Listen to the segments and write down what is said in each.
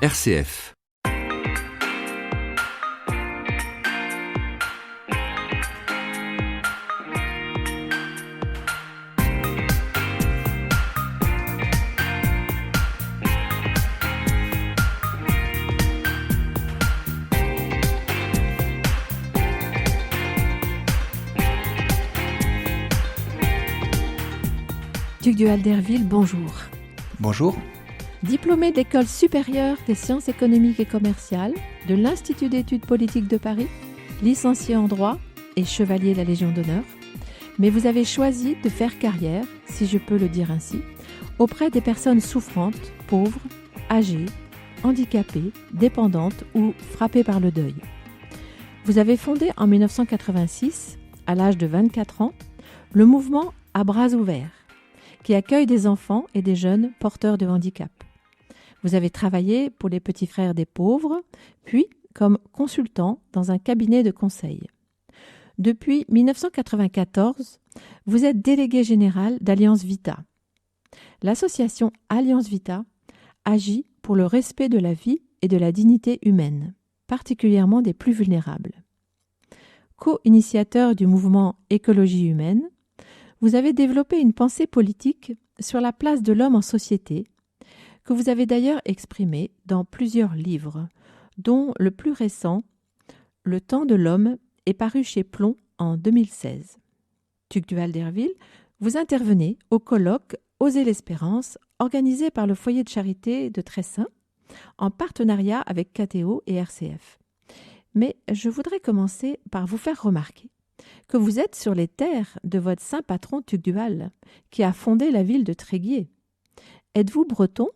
RCF. Duc du Alderville, bonjour. Bonjour. Diplômé d'École supérieure des sciences économiques et commerciales de l'Institut d'études politiques de Paris, licencié en droit et chevalier de la Légion d'honneur, mais vous avez choisi de faire carrière, si je peux le dire ainsi, auprès des personnes souffrantes, pauvres, âgées, handicapées, dépendantes ou frappées par le deuil. Vous avez fondé en 1986, à l'âge de 24 ans, le mouvement À bras ouverts, qui accueille des enfants et des jeunes porteurs de handicap. Vous avez travaillé pour les Petits Frères des Pauvres, puis comme consultant dans un cabinet de conseil. Depuis 1994, vous êtes délégué général d'Alliance Vita. L'association Alliance Vita agit pour le respect de la vie et de la dignité humaine, particulièrement des plus vulnérables. Co-initiateur du mouvement Écologie humaine, vous avez développé une pensée politique sur la place de l'homme en société, que vous avez d'ailleurs exprimée dans plusieurs livres, dont le plus récent, Le temps de l'homme, est paru chez Plomb en 2016. Duc du Alderville, vous intervenez au colloque Oser l'espérance, organisé par le foyer de charité de Tressin, en partenariat avec KTO et RCF. Mais je voudrais commencer par vous faire remarquer que vous êtes sur les terres de votre saint patron Tugdual, qui a fondé la ville de Tréguier. Êtes-vous breton ?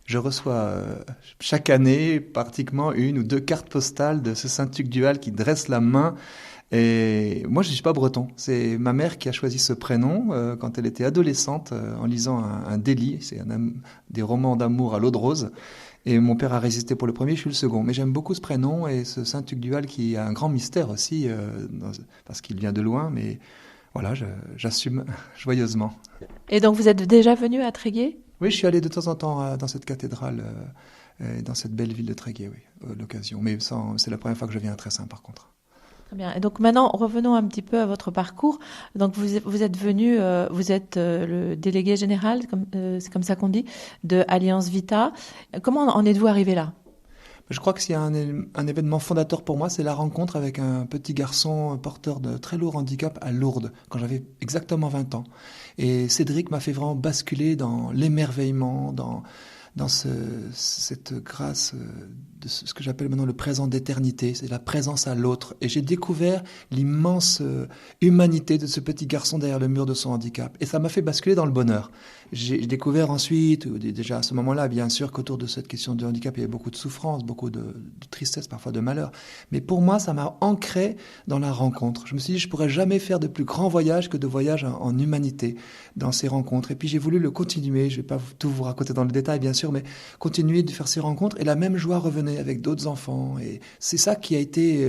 Je reçois chaque année pratiquement 1 ou 2 cartes postales de ce saint Tugdual qui dresse la main. Et moi, je ne suis pas breton. C'est ma mère qui a choisi ce prénom quand elle était adolescente en lisant un Délit. C'est des romans d'amour à l'eau de rose. Et mon père a résisté pour le premier, je suis le second. Mais j'aime beaucoup ce prénom et ce saint Tugdual qui a un grand mystère aussi, parce qu'il vient de loin. Mais voilà, j'assume joyeusement. Et donc vous êtes déjà venu à Tréguier ? Oui, je suis allé de temps en temps dans cette cathédrale, dans cette belle ville de Tréguier, oui, l'occasion. Mais c'est la première fois que je viens à Tressin, par contre. Très bien. Et donc maintenant, revenons un petit peu à votre parcours. Donc vous êtes venu, vous êtes le délégué général, c'est comme ça qu'on dit, de Alliance Vita. Comment en êtes-vous arrivé là ? Je crois que s'il y a un événement fondateur pour moi, c'est la rencontre avec un petit garçon porteur de très lourd handicap à Lourdes, quand j'avais exactement 20 ans. Et Cédric m'a fait vraiment basculer dans l'émerveillement, dans cette grâce de ce que j'appelle maintenant le présent d'éternité, c'est la présence à l'autre. Et j'ai découvert l'immense humanité de ce petit garçon derrière le mur de son handicap. Et ça m'a fait basculer dans le bonheur. J'ai découvert ensuite, déjà à ce moment-là, bien sûr, qu'autour de cette question de handicap, il y avait beaucoup de souffrance, beaucoup de tristesse, parfois de malheur. Mais pour moi, ça m'a ancré dans la rencontre. Je me suis dit, je pourrais jamais faire de plus grand voyage que de voyage en humanité dans ces rencontres. Et puis j'ai voulu le continuer. Je vais pas tout vous raconter dans le détail, bien sûr, mais continuer de faire ces rencontres. Et la même joie revenait avec d'autres enfants. Et c'est ça qui a été...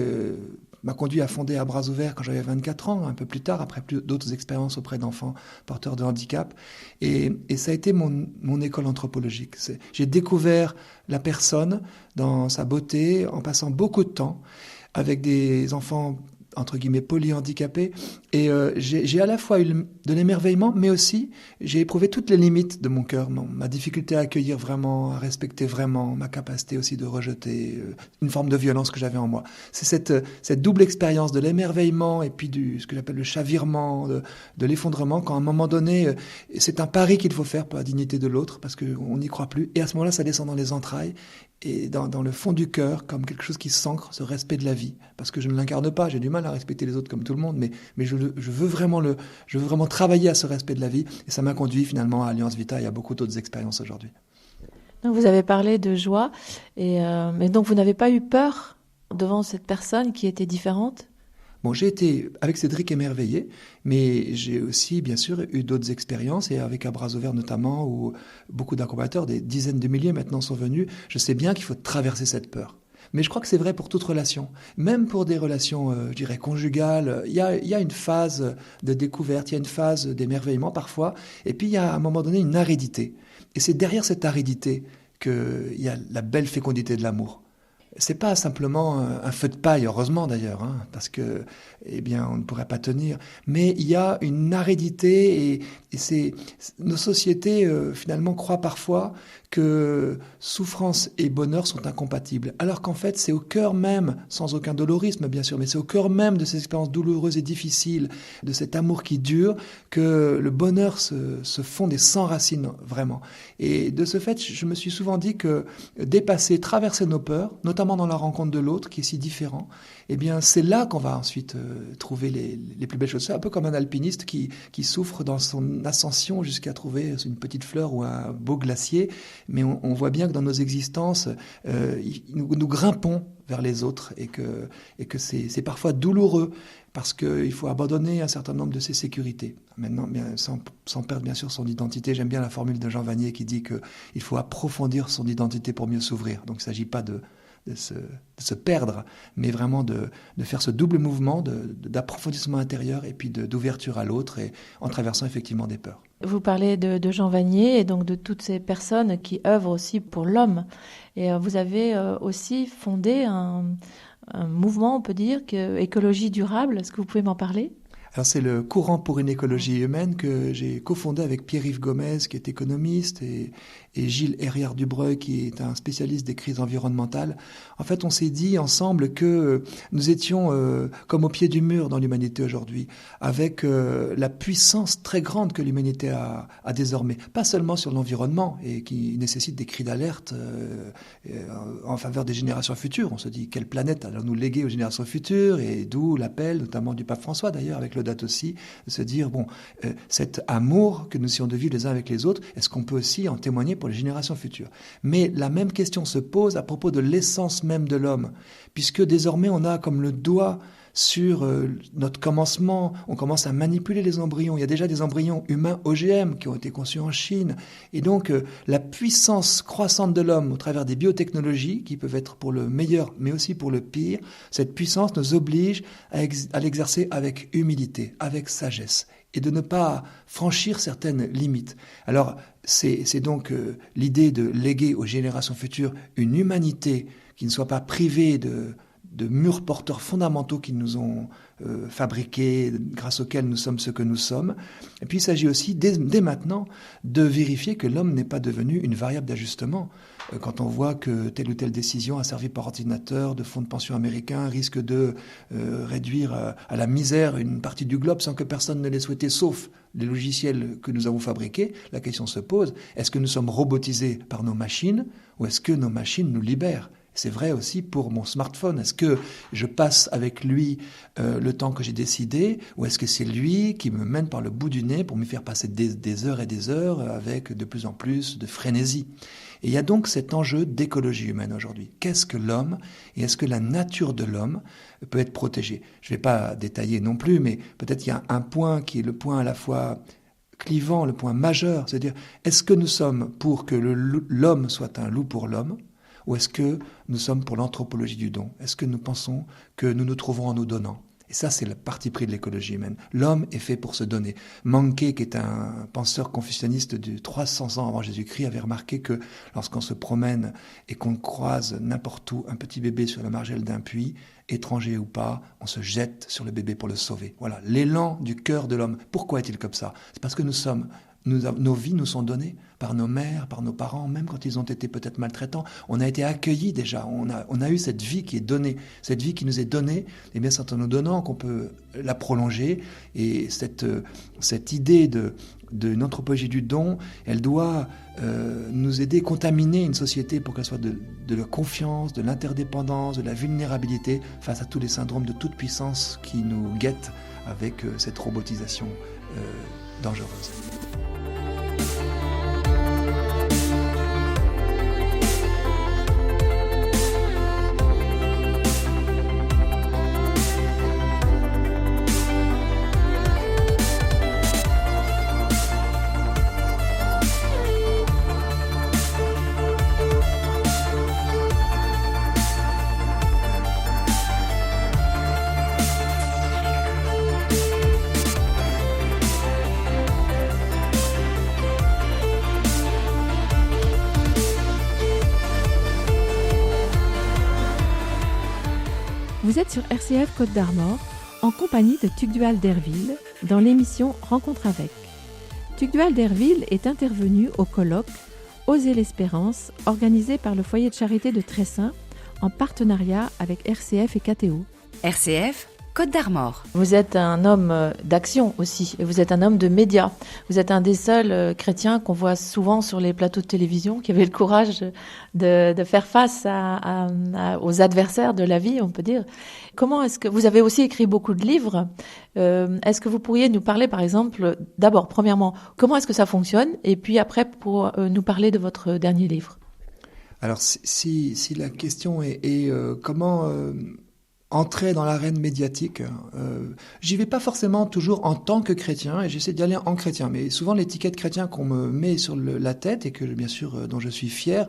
m'a conduit à fonder À bras ouverts quand j'avais 24 ans, un peu plus tard, après d'autres expériences auprès d'enfants porteurs de handicap. Et ça a été mon école anthropologique. J'ai découvert la personne dans sa beauté en passant beaucoup de temps avec des enfants entre guillemets polyhandicapés, et j'ai à la fois eu de l'émerveillement, mais aussi j'ai éprouvé toutes les limites de mon cœur, ma difficulté à accueillir vraiment, à respecter vraiment, ma capacité aussi de rejeter une forme de violence que j'avais en moi. C'est cette double expérience de l'émerveillement et puis ce que j'appelle le chavirement, de l'effondrement, quand à un moment donné, c'est un pari qu'il faut faire pour la dignité de l'autre, parce qu'on n'y croit plus, et à ce moment-là, ça descend dans les entrailles, et dans le fond du cœur, comme quelque chose qui s'ancre, ce respect de la vie. Parce que je ne l'incarne pas, j'ai du mal à respecter les autres comme tout le monde, mais je veux vraiment travailler à ce respect de la vie. Et ça m'a conduit finalement à Alliance Vita et à beaucoup d'autres expériences aujourd'hui. Donc vous avez parlé de joie, mais donc vous n'avez pas eu peur devant cette personne qui était différente ? Bon, j'ai été avec Cédric émerveillé, mais j'ai aussi, bien sûr, eu d'autres expériences, et avec À bras ouverts notamment, où beaucoup d'accompagnateurs, des dizaines de milliers maintenant sont venus. Je sais bien qu'il faut traverser cette peur. Mais je crois que c'est vrai pour toute relation. Même pour des relations, je dirais, conjugales, il y a une phase de découverte, il y a une phase d'émerveillement parfois, et puis il y a à un moment donné une aridité. Et c'est derrière cette aridité qu'il y a la belle fécondité de l'amour. C'est pas simplement un feu de paille, heureusement d'ailleurs, parce que, on ne pourrait pas tenir. Mais il y a une aridité et nos sociétés finalement croient parfois que souffrance et bonheur sont incompatibles. Alors qu'en fait, c'est au cœur même, sans aucun dolorisme bien sûr, mais c'est au cœur même de ces expériences douloureuses et difficiles, de cet amour qui dure, que le bonheur se fonde et s'enracine vraiment. Et de ce fait, je me suis souvent dit que dépasser, traverser nos peurs, notamment dans la rencontre de l'autre qui est si différent, c'est là qu'on va ensuite trouver les plus belles choses. C'est un peu comme un alpiniste qui souffre dans son ascension jusqu'à trouver une petite fleur ou un beau glacier. Mais on voit bien que dans nos existences, nous grimpons vers les autres et que c'est parfois douloureux parce qu'il faut abandonner un certain nombre de ses sécurités. Maintenant, sans perdre bien sûr son identité, j'aime bien la formule de Jean Vanier qui dit qu'il faut approfondir son identité pour mieux s'ouvrir. Donc il ne s'agit pas de se perdre, mais vraiment de faire ce double mouvement d'approfondissement intérieur et puis d'ouverture à l'autre et en traversant effectivement des peurs. Vous parlez de Jean Vanier et donc de toutes ces personnes qui œuvrent aussi pour l'homme. Et vous avez aussi fondé un mouvement, on peut dire, écologie durable. Est-ce que vous pouvez m'en parler ? Alors c'est le courant pour une écologie humaine que j'ai cofondé avec Pierre-Yves Gomez qui est économiste et Gilles Herriard-Dubreuil qui est un spécialiste des crises environnementales. En fait, on s'est dit ensemble que nous étions comme au pied du mur dans l'humanité aujourd'hui, avec la puissance très grande que l'humanité a désormais, pas seulement sur l'environnement et qui nécessite des cris d'alerte en faveur des générations futures. On se dit quelle planète allons-nous léguer aux générations futures, et d'où l'appel notamment du pape François d'ailleurs avec le date aussi, de se dire cet amour que nous essayons de vivre les uns avec les autres, est-ce qu'on peut aussi en témoigner pour les générations futures? Mais la même question se pose à propos de l'essence même de l'homme, puisque désormais on a comme le doigt sur notre commencement, on commence à manipuler les embryons. Il y a déjà des embryons humains OGM qui ont été conçus en Chine. Et donc, la puissance croissante de l'homme au travers des biotechnologies, qui peuvent être pour le meilleur, mais aussi pour le pire, cette puissance nous oblige à l'exercer avec humilité, avec sagesse, et de ne pas franchir certaines limites. Alors, c'est donc l'idée de léguer aux générations futures une humanité qui ne soit pas privée de murs porteurs fondamentaux qui nous ont fabriqués, grâce auxquels nous sommes ce que nous sommes. Et puis il s'agit aussi, dès maintenant, de vérifier que l'homme n'est pas devenu une variable d'ajustement. Quand on voit que telle ou telle décision asservie par ordinateur de fonds de pension américains risque de réduire à la misère une partie du globe sans que personne ne l'ait souhaité, sauf les logiciels que nous avons fabriqués, la question se pose, est-ce que nous sommes robotisés par nos machines ou est-ce que nos machines nous libèrent ? C'est vrai aussi pour mon smartphone. Est-ce que je passe avec lui le temps que j'ai décidé, ou est-ce que c'est lui qui me mène par le bout du nez pour me faire passer des heures et des heures avec de plus en plus de frénésie? Et il y a donc cet enjeu d'écologie humaine aujourd'hui. Qu'est-ce que l'homme et est-ce que la nature de l'homme peut être protégée? Je ne vais pas détailler non plus, mais peut-être il y a un point qui est le point à la fois clivant, le point majeur, c'est-à-dire est-ce que nous sommes pour que l'homme soit un loup pour l'homme? Ou est-ce que nous sommes pour l'anthropologie du don? Est-ce que nous pensons que nous nous trouvons en nous donnant? Et ça, c'est le parti pris de l'écologie humaine. L'homme est fait pour se donner. Manké, qui est un penseur confucianiste de 300 ans avant Jésus-Christ, avait remarqué que lorsqu'on se promène et qu'on croise n'importe où un petit bébé sur la margelle d'un puits, étranger ou pas, on se jette sur le bébé pour le sauver. Voilà, l'élan du cœur de l'homme. Pourquoi est-il comme ça? C'est parce que nos vies nous sont données par nos mères, par nos parents, même quand ils ont été peut-être maltraitants. On a été accueillis déjà, on a eu cette vie qui est donnée. Cette vie qui nous est donnée, eh bien c'est en nous donnant qu'on peut la prolonger. Et cette idée d'une anthropologie du don, elle doit nous aider, contaminer une société pour qu'elle soit de la confiance, de l'interdépendance, de la vulnérabilité face à tous les syndromes de toute puissance qui nous guettent avec cette robotisation dangereuse. Vous êtes sur RCF Côte d'Armor en compagnie de Tugdual Derville dans l'émission Rencontre avec. Tugdual Derville est intervenu au colloque Oser l'espérance organisé par le foyer de charité de Tressin en partenariat avec RCF et KTO. RCF Côte d'Armor. Vous êtes un homme d'action aussi, et vous êtes un homme de médias. Vous êtes un des seuls chrétiens qu'on voit souvent sur les plateaux de télévision, qui avait le courage de faire face aux adversaires de la vie, on peut dire. Comment est-ce que vous avez aussi écrit beaucoup de livres? Est-ce que vous pourriez nous parler, par exemple, d'abord, premièrement, comment est-ce que ça fonctionne, et puis après, pour nous parler de votre dernier livre? Alors, si la question est comment entrer dans l'arène médiatique, j'y vais pas forcément toujours en tant que chrétien, et j'essaie d'y aller en chrétien. Mais souvent, l'étiquette chrétien qu'on me met sur la tête, et que bien sûr dont je suis fier,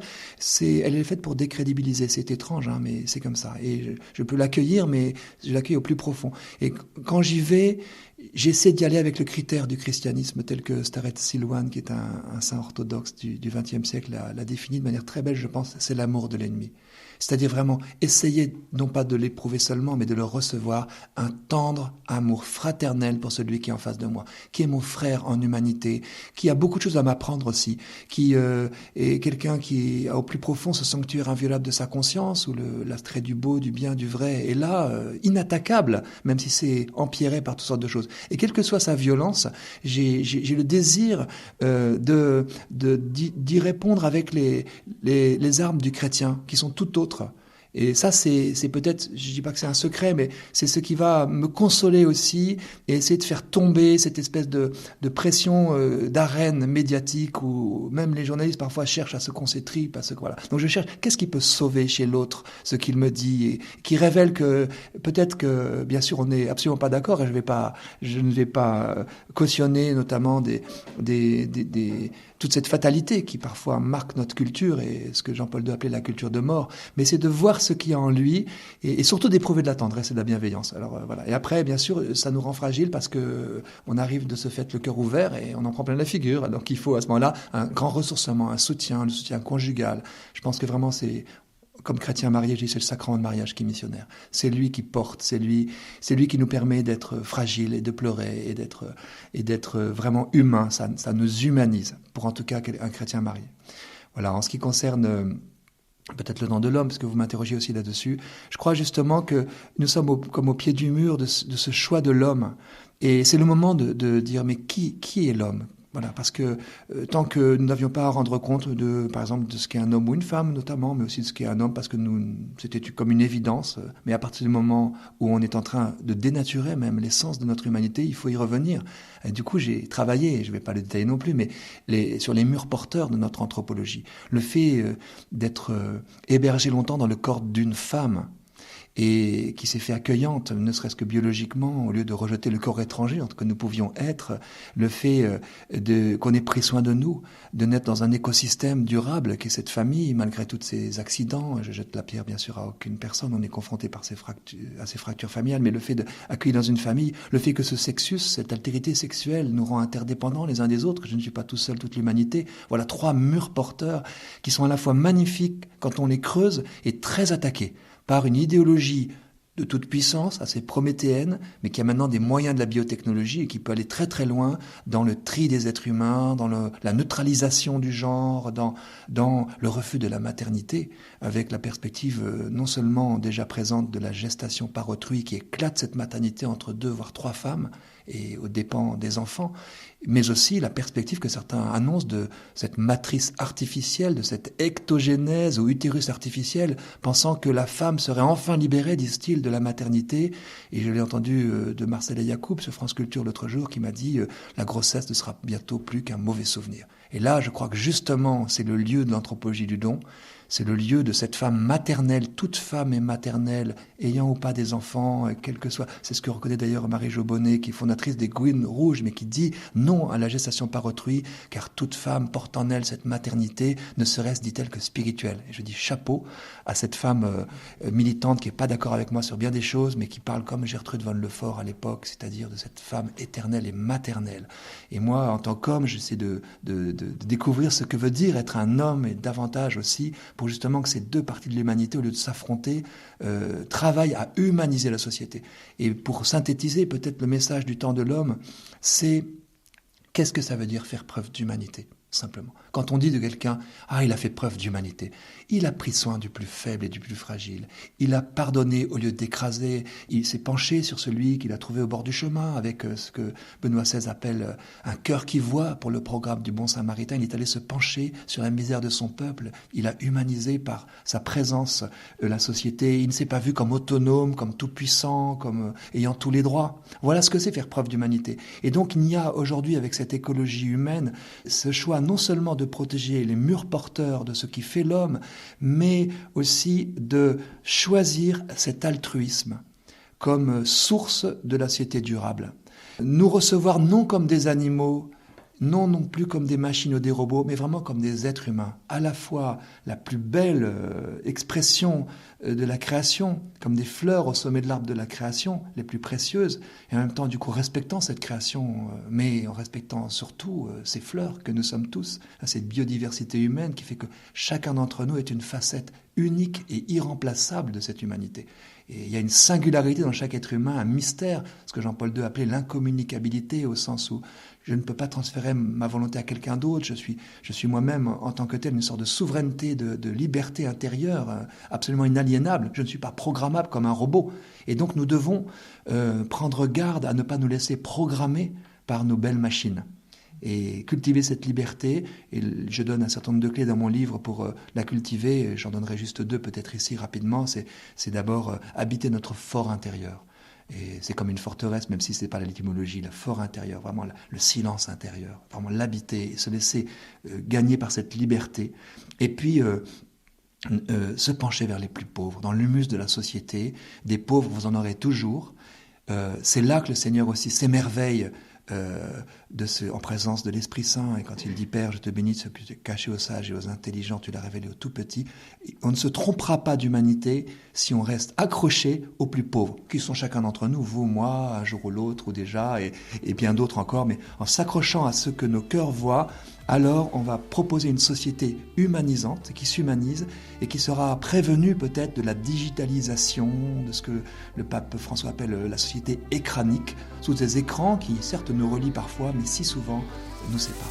elle est faite pour décrédibiliser. C'est étrange, hein, mais c'est comme ça. Et je peux l'accueillir, mais je l'accueille au plus profond. Et quand j'y vais, j'essaie d'y aller avec le critère du christianisme tel que Starrett Silwan, qui est un saint orthodoxe du XXe siècle, l'a défini de manière très belle, je pense, c'est l'amour de l'ennemi. C'est-à-dire vraiment essayer, non pas de l'éprouver seulement, mais de le recevoir, un tendre amour fraternel pour celui qui est en face de moi, qui est mon frère en humanité, qui a beaucoup de choses à m'apprendre aussi, qui est quelqu'un qui a au plus profond ce sanctuaire inviolable de sa conscience, où l'attrait du beau, du bien, du vrai est là, inattaquable, même si c'est empierré par toutes sortes de choses. Et quelle que soit sa violence, j'ai le désir d'y répondre avec les armes du chrétien, qui sont tout autres. Et ça, c'est peut-être, je dis pas que c'est un secret, mais c'est ce qui va me consoler aussi et essayer de faire tomber cette espèce de pression d'arène médiatique où même les journalistes parfois cherchent à se concentrer parce que voilà. Donc je cherche qu'est-ce qui peut sauver chez l'autre ce qu'il me dit et qui révèle que peut-être que bien sûr on n'est absolument pas d'accord et je ne vais pas cautionner notamment toute cette fatalité qui parfois marque notre culture et ce que Jean-Paul II appelait la culture de mort, mais c'est de voir ce qu'il y a en lui et surtout d'éprouver de la tendresse et de la bienveillance. Alors voilà. Et après, bien sûr, ça nous rend fragiles parce que on arrive de ce fait le cœur ouvert et on en prend plein la figure. Donc il faut à ce moment-là un grand ressourcement, un soutien, le soutien conjugal. Je pense que vraiment c'est comme chrétien marié, je dis c'est le sacrement de mariage qui est missionnaire. C'est lui qui porte, c'est lui qui nous permet d'être fragile et de pleurer et d'être vraiment humain. Ça nous humanise, pour en tout cas un chrétien marié. Voilà, en ce qui concerne peut-être le nom de l'homme, parce que vous m'interrogez aussi là-dessus, je crois justement que nous sommes comme au pied du mur de ce choix de l'homme. Et c'est le moment de dire, mais qui est l'homme ? Voilà, parce que tant que nous n'avions pas à rendre compte par exemple, de ce qu'est un homme ou une femme notamment, mais aussi de ce qu'est un homme, parce que c'était comme une évidence. Mais à partir du moment où on est en train de dénaturer même l'essence de notre humanité, il faut y revenir. Et du coup, j'ai travaillé, je ne vais pas le détailler non plus, mais sur les murs porteurs de notre anthropologie. Le fait d'être hébergé longtemps dans le corps d'une femme, et qui s'est fait accueillante, ne serait-ce que biologiquement, au lieu de rejeter le corps étranger que nous pouvions être, le fait qu'on ait pris soin de nous, de naître dans un écosystème durable qu'est cette famille, malgré tous ces accidents. Je jette la pierre bien sûr à aucune personne, on est confronté à ces fractures familiales, mais le fait d'accueillir dans une famille, le fait que ce sexus, cette altérité sexuelle nous rend interdépendants les uns des autres, je ne suis pas tout seul, toute l'humanité, voilà 3 murs porteurs qui sont à la fois magnifiques quand on les creuse et très attaqués par une idéologie de toute puissance, assez prométhéenne, mais qui a maintenant des moyens de la biotechnologie et qui peut aller très très loin dans le tri des êtres humains, dans la neutralisation du genre, dans le refus de la maternité, avec la perspective non seulement déjà présente de la gestation par autrui qui éclate cette maternité entre 2 voire 3 femmes et aux dépens des enfants, mais aussi la perspective que certains annoncent de cette matrice artificielle, de cette ectogénèse ou utérus artificiel, pensant que la femme serait enfin libérée, disent-ils, de la maternité. Et je l'ai entendu de Marcella Yacoub sur France Culture l'autre jour qui m'a dit la grossesse ne sera bientôt plus qu'un mauvais souvenir. Et là, je crois que justement, c'est le lieu de l'anthropologie du don. C'est le lieu de cette femme maternelle, toute femme est maternelle, ayant ou pas des enfants, quel que soit. C'est ce que reconnaît d'ailleurs Marie-Jo Bonnet, qui est fondatrice fondatrice des Gouines Rouges, mais qui dit non à la gestation par autrui, car toute femme porte en elle cette maternité, ne serait-ce, dit-elle, que spirituelle. Et je dis chapeau à cette femme militante qui n'est pas d'accord avec moi sur bien des choses, mais qui parle comme Gertrude von Lefort à l'époque, c'est-à-dire de cette femme éternelle et maternelle. Et moi, en tant qu'homme, j'essaie de découvrir ce que veut dire être un homme, et davantage aussi pour justement que ces deux parties de l'humanité, au lieu de s'affronter, travaillent à humaniser la société. Et pour synthétiser peut-être le message du temps de l'homme, c'est qu'est-ce que ça veut dire faire preuve d'humanité ? Simplement. Quand on dit de quelqu'un « Ah, il a fait preuve d'humanité », il a pris soin du plus faible et du plus fragile. Il a pardonné au lieu d'écraser. Il s'est penché sur celui qu'il a trouvé au bord du chemin avec ce que Benoît XVI appelle un cœur qui voit pour le programme du bon samaritain. Il est allé se pencher sur la misère de son peuple. Il a humanisé par sa présence la société. Il ne s'est pas vu comme autonome, comme tout-puissant, comme ayant tous les droits. Voilà ce que c'est faire preuve d'humanité. Et donc il y a aujourd'hui avec cette écologie humaine ce choix non seulement de protéger les murs porteurs de ce qui fait l'homme, mais aussi de choisir cet altruisme comme source de la société durable. Nous recevoir non comme des animaux, non plus comme des machines ou des robots, mais vraiment comme des êtres humains. À la fois la plus belle expression de la création, comme des fleurs au sommet de l'arbre de la création, les plus précieuses, et en même temps, du coup, respectant cette création, mais en respectant surtout ces fleurs que nous sommes tous, cette biodiversité humaine qui fait que chacun d'entre nous est une facette unique et irremplaçable de cette humanité. Et il y a une singularité dans chaque être humain, un mystère, ce que Jean-Paul II appelait l'incommunicabilité, au sens où je ne peux pas transférer ma volonté à quelqu'un d'autre, je suis moi-même en tant que tel une sorte de souveraineté, de liberté intérieure absolument inaliénable, je ne suis pas programmable comme un robot. Et donc nous devons prendre garde à ne pas nous laisser programmer par nos belles machines. Et cultiver cette liberté, et je donne un certain nombre de clés dans mon livre pour la cultiver, j'en donnerai juste 2 peut-être ici rapidement, c'est d'abord habiter notre fort intérieur. Et c'est comme une forteresse, même si ce n'est pas l'étymologie, le fort intérieur, vraiment le silence intérieur, vraiment l'habiter, se laisser gagner par cette liberté. Et puis se pencher vers les plus pauvres, dans l'humus de la société. Des pauvres, vous en aurez toujours. C'est là que le Seigneur aussi s'émerveille en présence de l'Esprit Saint, et quand il dit « Père, je te bénis de ce que tu as caché aux sages et aux intelligents, tu l'as révélé aux tout petits », on ne se trompera pas d'humanité si on reste accroché aux plus pauvres, qui sont chacun d'entre nous, vous, moi, un jour ou l'autre, ou déjà, et bien d'autres encore, mais en s'accrochant à ce que nos cœurs voient, alors on va proposer une société humanisante, qui s'humanise, et qui sera prévenue peut-être de la digitalisation, de ce que le pape François appelle la société écranique, sous des écrans qui certes nous relient parfois, mais si souvent nous séparent.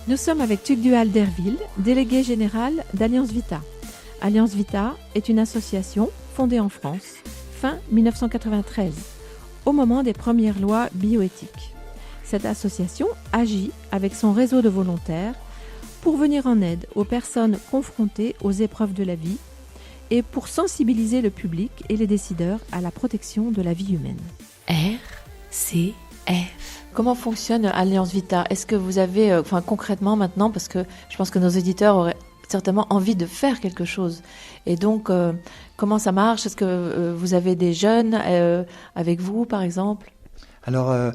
Nous sommes avec Tugdual Derville, délégué général d'Alliance Vita. Alliance Vita est une association fondée en France, fin 1993, au moment des premières lois bioéthiques. Cette association agit avec son réseau de volontaires pour venir en aide aux personnes confrontées aux épreuves de la vie et pour sensibiliser le public et les décideurs à la protection de la vie humaine. RCF. Comment fonctionne Alliance Vita ? Est-ce que vous avez, concrètement maintenant, parce que je pense que nos éditeurs auraient certainement envie de faire quelque chose. Et donc, comment ça marche ? Est-ce que vous avez des jeunes avec vous, par exemple ? Alors,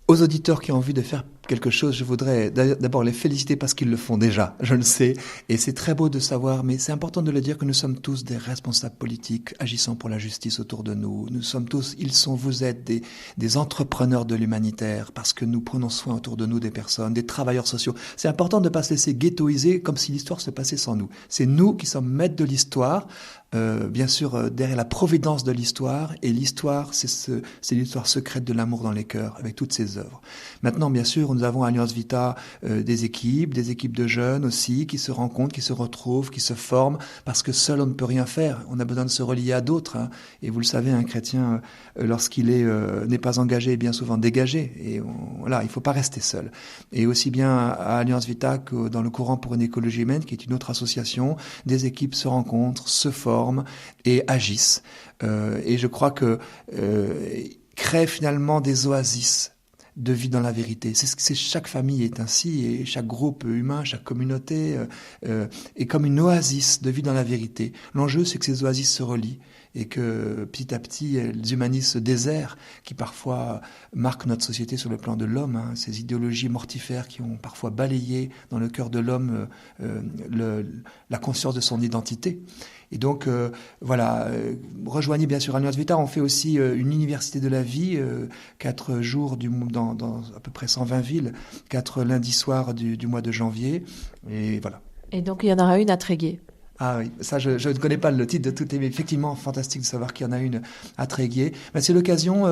aux auditeurs qui ont envie de faire quelque chose, je voudrais d'abord les féliciter parce qu'ils le font déjà, je le sais, et c'est très beau de savoir, mais c'est important de le dire que nous sommes tous des responsables politiques agissant pour la justice autour de nous. Nous sommes tous, vous êtes des entrepreneurs de l'humanitaire parce que nous prenons soin autour de nous des personnes, des travailleurs sociaux. C'est important de ne pas se laisser ghettoiser comme si l'histoire se passait sans nous. C'est nous qui sommes maîtres de l'histoire. Bien sûr, derrière la providence de l'histoire, et l'histoire, c'est l'histoire secrète de l'amour dans les cœurs, avec toutes ses œuvres. Maintenant, bien sûr, nous avons à Alliance Vita des équipes de jeunes aussi, qui se rencontrent, qui se retrouvent, qui se forment, parce que seul on ne peut rien faire. On a besoin de se relier à d'autres, hein. Et vous le savez, un chrétien, lorsqu'il n'est pas engagé, est bien souvent dégagé. Et voilà, il ne faut pas rester seul. Et aussi bien à Alliance Vita que dans le Courant pour une écologie humaine, qui est une autre association, des équipes se rencontrent, se forment et agissent. Et je crois que créent finalement des oasis de vie dans la vérité. Chaque famille est ainsi, et chaque groupe humain, chaque communauté est comme une oasis de vie dans la vérité. L'enjeu, c'est que ces oasis se relient et que petit à petit, elles humanisent ce désert qui parfois marque notre société sur le plan de l'homme, hein, ces idéologies mortifères qui ont parfois balayé dans le cœur de l'homme la conscience de son identité. Et donc, rejoignez bien sûr Alliance Vita. On fait aussi une université de la vie, 4 jours dans à peu près 120 villes, 4 lundis soirs du mois de janvier. Et voilà. Et donc, il y en aura une à Tréguier. Ah oui, ça je ne connais pas le titre de toutes, mais effectivement fantastique de savoir qu'il y en a une à Tréguier. Mais c'est l'occasion,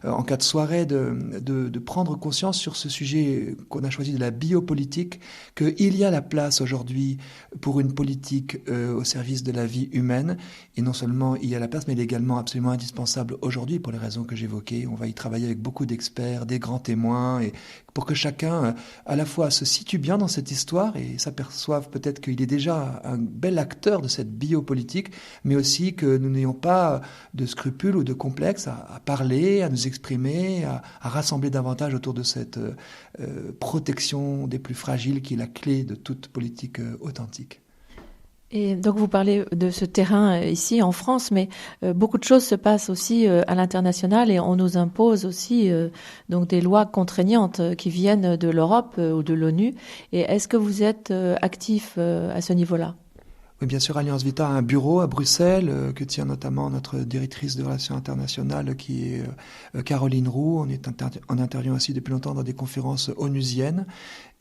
en cas de soirée, de prendre conscience sur ce sujet qu'on a choisi de la biopolitique, qu'il y a la place aujourd'hui pour une politique au service de la vie humaine. Et non seulement il y a la place, mais il est également absolument indispensable aujourd'hui pour les raisons que j'évoquais. On va y travailler avec beaucoup d'experts, des grands témoins, et pour que chacun à la fois se situe bien dans cette histoire et s'aperçoive peut-être qu'il est déjà un bel acteur de cette biopolitique, mais aussi que nous n'ayons pas de scrupules ou de complexes à parler, à nous exprimer, à rassembler davantage autour de cette protection des plus fragiles qui est la clé de toute politique authentique. Et donc vous parlez de ce terrain ici en France, mais beaucoup de choses se passent aussi à l'international, et on nous impose aussi donc des lois contraignantes qui viennent de l'Europe ou de l'ONU. Et est-ce que vous êtes actif à ce niveau-là ? Oui, bien sûr, Alliance Vita a un bureau à Bruxelles que tient notamment notre directrice de relations internationales qui est Caroline Roux. On intervient aussi depuis longtemps dans des conférences onusiennes.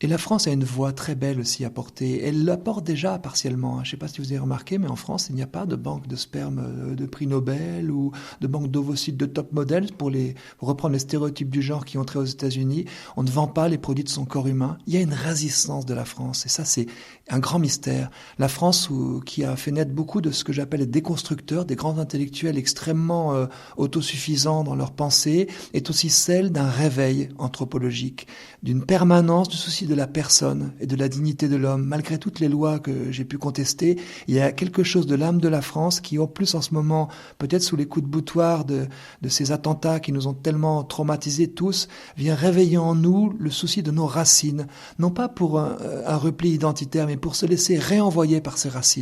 Et la France a une voix très belle aussi à porter. Elle l'apporte déjà partiellement. Je ne sais pas si vous avez remarqué, mais en France, il n'y a pas de banque de sperme de prix Nobel ou de banque d'ovocytes de top modèle pour reprendre les stéréotypes du genre qui ont trait aux États-Unis. On ne vend pas les produits de son corps humain. Il y a une résistance de la France. Et ça, c'est un grand mystère. La France, qui a fait naître beaucoup de ce que j'appelle les déconstructeurs, des grands intellectuels extrêmement autosuffisants dans leurs pensées, est aussi celle d'un réveil anthropologique, d'une permanence du souci de la personne et de la dignité de l'homme. Malgré toutes les lois que j'ai pu contester, il y a quelque chose de l'âme de la France qui, en plus en ce moment, peut-être sous les coups de boutoir de ces attentats qui nous ont tellement traumatisés tous, vient réveiller en nous le souci de nos racines. Non pas pour un repli identitaire, mais pour se laisser réenvoyer par ses racines.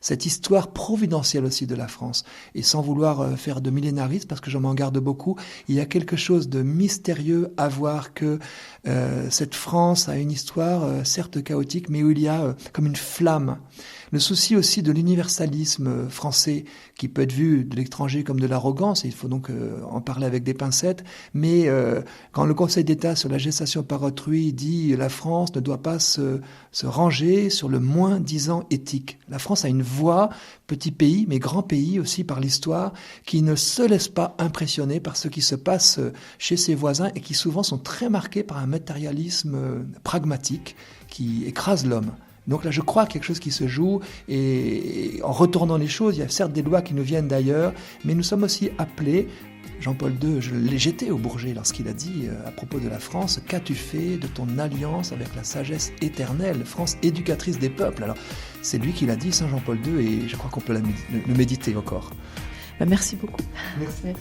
Cette histoire providentielle aussi de la France. Et sans vouloir faire de millénarisme, parce que je m'en garde beaucoup, il y a quelque chose de mystérieux à voir que cette France a une histoire certes chaotique, mais où il y a comme une flamme. Le souci aussi de l'universalisme français, qui peut être vu de l'étranger comme de l'arrogance, et il faut donc en parler avec des pincettes, mais quand le Conseil d'État sur la gestation par autrui dit la France ne doit pas se ranger sur le moins-disant éthique. La France a une voix, petit pays, mais grand pays aussi par l'histoire, qui ne se laisse pas impressionner par ce qui se passe chez ses voisins et qui souvent sont très marqués par un matérialisme pragmatique qui écrase l'homme. Donc là, je crois quelque chose qui se joue, et en retournant les choses, il y a certes des lois qui nous viennent d'ailleurs, mais nous sommes aussi appelés. Jean-Paul II, j'étais au Bourget lorsqu'il a dit à propos de la France, qu'as-tu fait de ton alliance avec la sagesse éternelle, France éducatrice des peuples. Alors, c'est lui qui l'a dit, Saint Jean-Paul II, et je crois qu'on peut le méditer encore. Merci beaucoup. Merci.